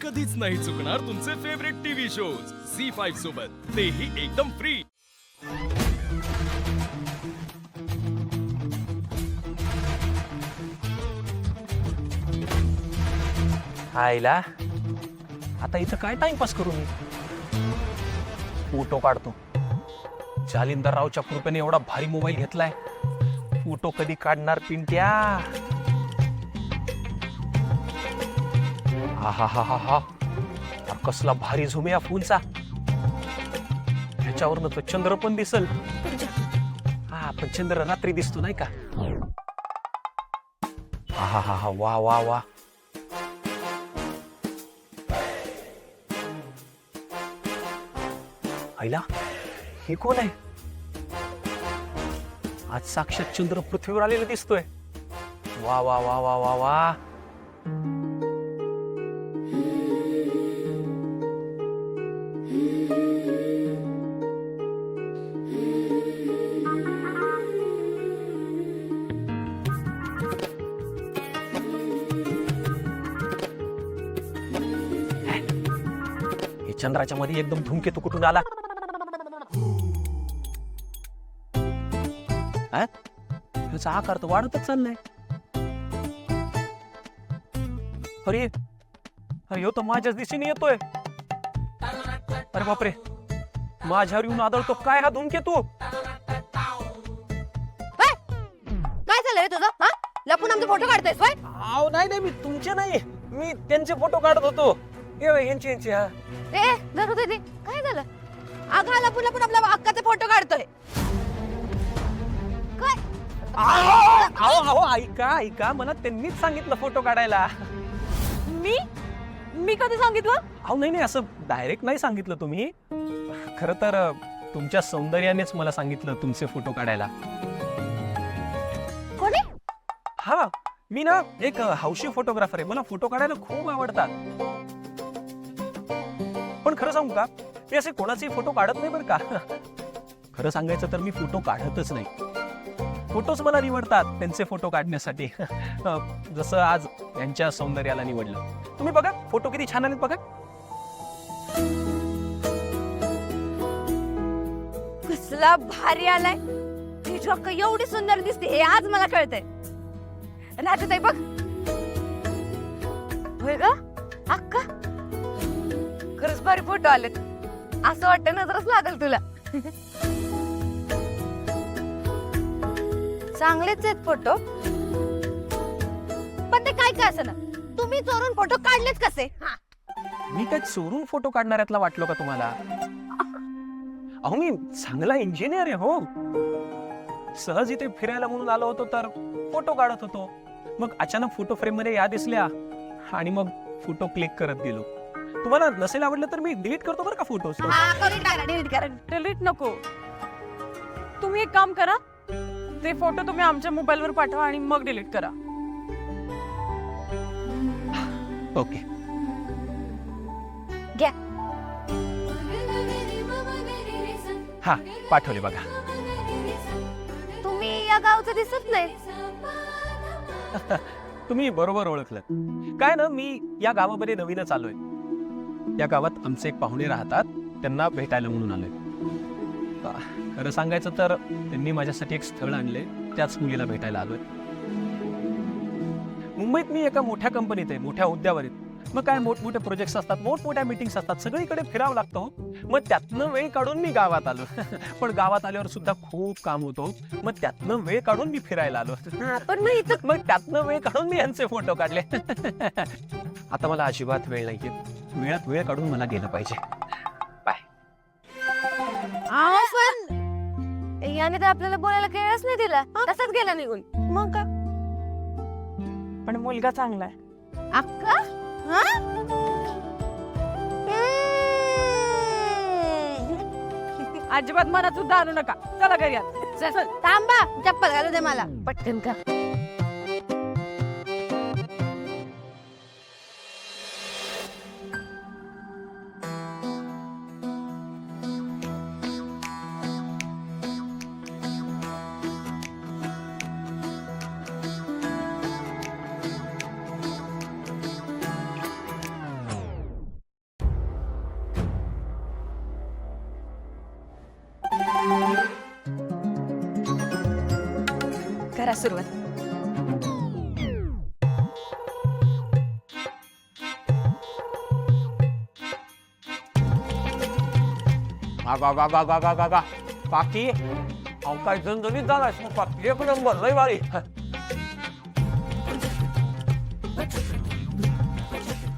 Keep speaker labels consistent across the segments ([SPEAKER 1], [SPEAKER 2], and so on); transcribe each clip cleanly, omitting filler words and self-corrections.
[SPEAKER 1] कधीच नाही चुकणार तुमचे फेवरेट टीव्ही शोज झी5 सोबत, तेही एकदम फ्री.
[SPEAKER 2] आईला आता इथं काय टाइमपास करू मी. फोटो काढतो. जालिंदररावच्या कृपेने एवढा भारी मोबाईल घेतलाय. फोटो कधी काढणार पिंट्या. हा हा हा हा हा, कसला भारी झूम या फोनचा. ह्याच्यावरनं तो चंद्र पण दिसल. हा पण चंद्र रात्री दिसतो नाही का. हा हा हा हा, वा वा वा. आईला हे कोण आहे. आज साक्षात चंद्र पृथ्वीवर आलेला दिसतोय. वा वा वा वा वा वा. हे चंद्राच्या मध्ये एकदम धूमकेतू कुठून आला. ह्याचा आकार तर वाढतच चाललाय. अरे अरे ह्यो तर माझ्याच दिशेने येतोय. अरे बापरे, माझ्यावर येऊन आदळतो काय हा धूमकेतू.
[SPEAKER 3] काय झालं रे तुझं? हा, लपून आमचे फोटो काढतोयस होय?
[SPEAKER 2] आव नाही नाही, मी तुमचे नाही, मी त्यांचे फोटो काढत होतो. यांचे हा.
[SPEAKER 3] ए धरू दे. काय झालं? अगं लपून लपून आपल्या अक्काचे फोटो काढतोय. काय?
[SPEAKER 2] अहो ऐका मला त्यांनीच सांगितलं फोटो काढायला.
[SPEAKER 3] मी कधी सांगितलं?
[SPEAKER 2] अहो नाही असं डायरेक्ट नाही सांगितलं तुम्ही. खरं तर तुमच्या सौंदर्यानेच मला सांगितलं तुमचे फोटो काढायला.
[SPEAKER 3] कोणी?
[SPEAKER 2] हा मी ना एक हौशी फोटोग्राफर आहे. मला फोटो काढायला खूप आवडतात. पण खरं सांगू का, मी असे कोणाचे फोटो काढत नाही बरं का. खरं सांगायचं तर मी फोटो काढतच नाही. फोटोच मला निवडतात त्यांचे फोटो काढण्यासाठी. जसं आज यांच्या सौंदर्याला निवडलं. तुम्ही बघा फोटो किती छान आलेत बघा.
[SPEAKER 3] कसला भारी आलाय. तुझी अक्का एवढी सुंदर दिसते हे आज मला कळतंय. नाचत आहे बघ. होय ग अक्का, खरंच भारी फोटो आलेत. असं वाटतं नजरच लागल तुला. चांगलेच आहेत फोटो, पण ते काय असं ना, तुम्ही चोरून फोटो काढलेच कसे?
[SPEAKER 2] मी काय चोरून फोटो काढणाऱ्यातला वाटलो का तुम्हाला? अहो मी चांगला इंजिनियर आहे हो. सहज इथे फिरायला म्हणून आलो होतो तर फोटो काढत होतो. मग अचानक फोटो फ्रेम मध्ये या दिसल्या आणि मग फोटो क्लिक करत गेलो. तुम्हाला नसेल आवडलं तर मी डिलीट करतो बरं का फोटोज.
[SPEAKER 4] डिलीट नको. तुम्ही एक काम करा, ते फोटो तुम्ही आमच्या मोबाईलवर पाठवा आणि मग डिलीट करा.
[SPEAKER 2] ओके.
[SPEAKER 3] घ्या.
[SPEAKER 2] हा पाठवले बघा.
[SPEAKER 3] तुम्ही या गावचं दिसत नाही.
[SPEAKER 2] तुम्ही बरोबर ओळखलं. काय ना, मी या गावामध्ये नवीनच आलोय. या गावात आमचे एक पाहुणे राहतात, त्यांना भेटायला म्हणून आलोय. खरं सांगायचं तर त्यांनी माझ्यासाठी एक स्थळ आणले, त्याच मुलीला भेटायला आलोय. मुंबईत मी एका मोठ्या कंपनीत आहे, मोठ्या हुद्द्यावर. मग काय मोठमोठे प्रोजेक्ट्स असतात, मोठमोठ्या मीटिंग्स असतात, सगळीकडे फिरावं लागतं. मग त्यातनं वेळ काढून मी गावात आलो. पण गावात आल्यावर सुद्धा खूप काम होतो. मग त्यातनं वेळ काढून मी फिरायला आलो.
[SPEAKER 3] पण मग
[SPEAKER 2] त्यातनं वेळ काढून मी यांचे फोटो काढले. आता मला अजिबात वेळ नाहीये. वेळात वेळ काढून मला गेलं पाहिजे. बाय.
[SPEAKER 3] पण याने तर आपल्याला बोलायला वेळच नाही दिला, तसाच गेला निघून.
[SPEAKER 4] मग का, पण मुलगा चांगला आहे.
[SPEAKER 3] अक्का हा?
[SPEAKER 4] अजिबात मनात सुद्धा आणू नका. चला घरी आता.
[SPEAKER 3] चल थांबा, चप्पल घालू दे मला पटकन का. करा सुरुवात.
[SPEAKER 2] काकी अहो काय झणझणीत झालाय स्वयंपाक. एक नंबर लय भारी.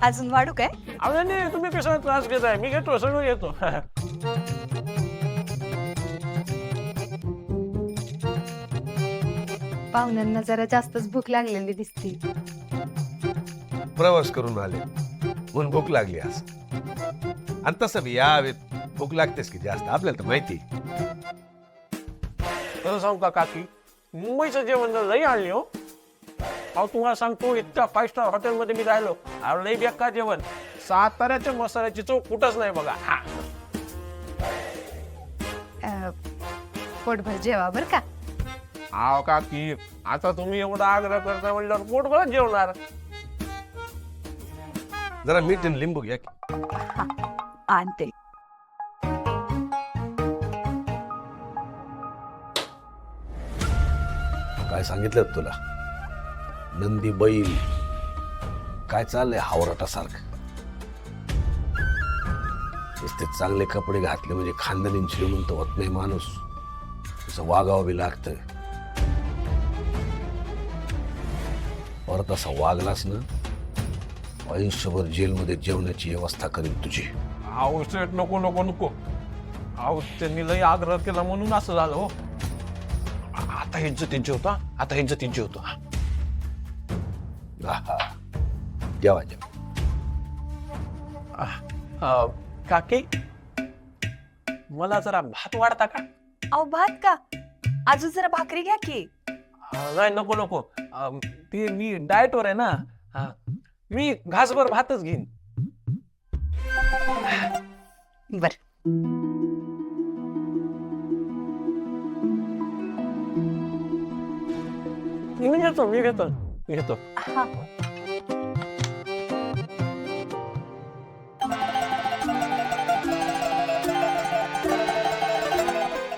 [SPEAKER 3] अजून वाढू काय?
[SPEAKER 2] अरे नाही तुम्ही कशाला त्रास घेताय, मी घेतो सगळं घेतो.
[SPEAKER 3] पाहुण्यांना जरा जास्तच भूक लागलेली दिसती.
[SPEAKER 5] प्रवास करून आले म्हणून भूक लागली आज. आणि तसं बी या हवेत भूक लागतेस की जास्त, आपल्याला तर माहिती.
[SPEAKER 2] खरं सांगू का काकी, मुंबईचं जेवण जर लई आणली हो. अहो तुम्हाला सांगतो, इतक्या 5 स्टार हॉटेलमध्ये मी राहिलो, अहो लई बेकार जेवण. साताऱ्याच्या मसाल्याची चव कुठंच नाही बघा. हा
[SPEAKER 3] पोटभर जेवा बर का.
[SPEAKER 2] अहो काकी, आता तुम्ही एवढा आग्रह करता म्हणल्यावर पोटभरच जेवणार.
[SPEAKER 5] जरा मीठ आणि लिंबू घ्या की.
[SPEAKER 3] आणते.
[SPEAKER 5] काय सांगितलं तुला, नंदी बैल काय चाललंय हावराटासारखं. नुसते चांगले कपडे घातले म्हणजे खानदानी श्रीमंत होत नाही माणूस, तसं वागावं बी लागतं. परत असं वागलास ना, आयुष्यभर जेलमध्ये जेवणाची व्यवस्था करेल तुझी.
[SPEAKER 2] अहो सेठ नको नको नको. अहो त्यांनी लई आग्रह केला म्हणून असं झालं हो. आता हे इज्जतीची होता, आता हे इज्जतीची होता.
[SPEAKER 5] आहा. जेवा जेवा.
[SPEAKER 2] काकी मला जरा भात वाढता का?
[SPEAKER 3] अहो भात का? अजून जरा भाकरी घ्या की.
[SPEAKER 2] नाही नको नको. ते मी डाएटवर आहे ना. मी घासभर भातच घेईन.
[SPEAKER 3] बर.
[SPEAKER 2] मी घेतो.
[SPEAKER 3] हा.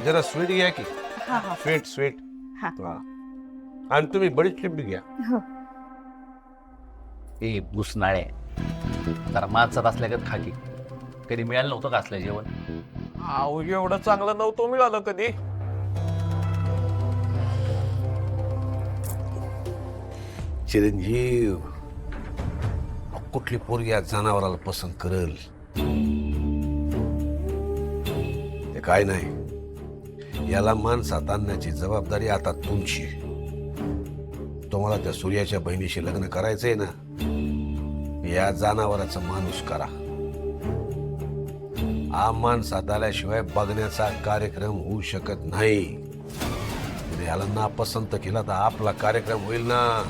[SPEAKER 5] जरा स्वीट घ्या की.
[SPEAKER 3] हा हा.
[SPEAKER 5] Sweet sweet.
[SPEAKER 3] हा.
[SPEAKER 5] आणि तुम्ही बडीशेप बी घ्या.
[SPEAKER 3] हो.
[SPEAKER 6] ए घुसनाळे, जरा माणसात असल्यागत खाकी. कधी मिळालं नव्हतं का असलं जेवण?
[SPEAKER 2] अहो एवढं चांगलं नव्हतं मिळालं कधी.
[SPEAKER 5] चिरंजीव, कुठली पोरगी या जनावराला पसंत करल? ते काय नाही, याला माणसात आणण्याची जबाबदारी आता तुमची. तुम्हाला त्या सूर्याच्या बहिणीशी लग्न करायचंय ना, या जनावराचा माणूस करा. हा माणसात आल्याशिवाय बघण्याचा कार्यक्रम होऊ शकत नाही. याला नापसंत केला तर आपला कार्यक्रम होईल ना.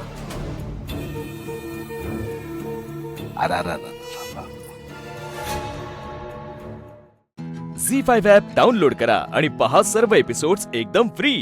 [SPEAKER 1] झी 5 ॲप डाउनलोड करा आणि पहा सर्व एपिसोड्स एकदम फ्री.